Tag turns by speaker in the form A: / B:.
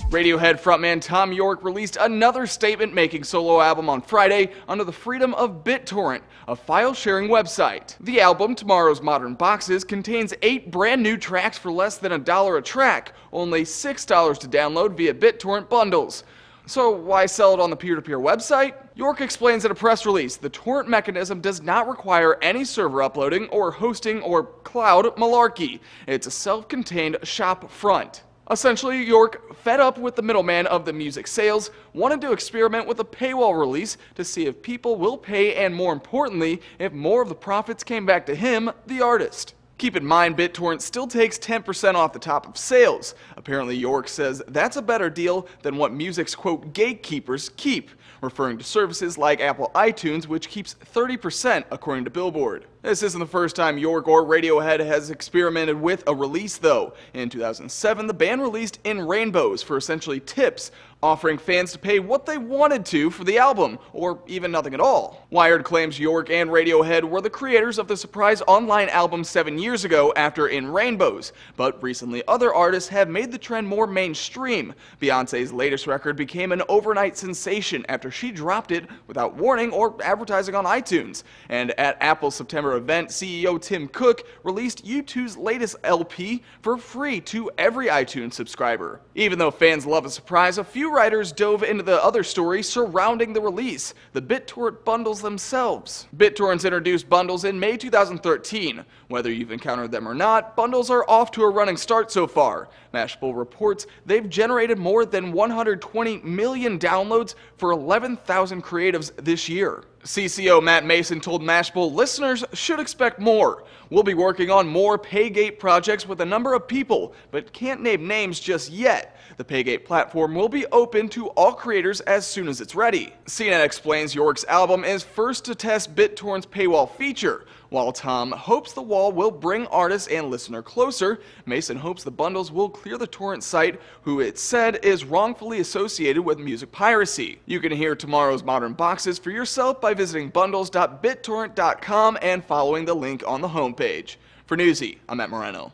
A: Radiohead frontman Thom Yorke released another statement-making solo album on Friday under the freedom of BitTorrent, a file-sharing website. The album, Tomorrow's Modern Boxes, contains 8 brand new tracks for less than $1 a track, only $6 to download via BitTorrent Bundles. So why sell it on the peer-to-peer website? Yorke explains in a press release the torrent mechanism does not require any server uploading or hosting or cloud malarkey. It's a self-contained shop front. Essentially, Yorke, fed up with the middleman of the music sales, wanted to experiment with a paywall release to see if people will pay and, more importantly, if more of the profits came back to him, the artist. Keep in mind, BitTorrent still takes 10% off the top of sales. Apparently, Yorke says that's a better deal than what music's, quote, gatekeepers keep, referring to services like Apple iTunes, which keeps 30% according to Billboard. This isn't the first time Yorke or Radiohead has experimented with a release, though. In 2007, the band released In Rainbows for essentially tips, offering fans to pay what they wanted to for the album, or even nothing at all. Wired claims Yorke and Radiohead were the creators of the surprise online album 7 years ago after In Rainbows, but recently other artists have made the trend more mainstream. Beyoncé's latest record became an overnight sensation after she dropped it without warning or advertising on iTunes. And at Apple's September event, CEO Tim Cook released U2's latest LP for free to every iTunes subscriber. Even though fans love a surprise, a few writers dove into the other story surrounding the release, the BitTorrent Bundles themselves. BitTorrent's introduced bundles in May 2013. Whether you've encountered them or not, bundles are off to a running start so far. Mashable reports they've generated more than 120 million downloads for 11,000 creatives this year. CCO Matt Mason told Mashable listeners should expect more. We'll be working on more Paygate projects with a number of people, but can't name names just yet. The Paygate platform will be open to all creators as soon as it's ready. CNET explains Yorke's album is first to test BitTorrent's paywall feature. While Thom hopes the wall will bring artists and listener closer, Mason hopes the bundles will clear the torrent site, who it said is wrongfully associated with music piracy. You can hear Tomorrow's Modern Boxes for yourself by visiting bundles.bittorrent.com and following the link on the homepage. For Newsy, I'm Matt Moreno.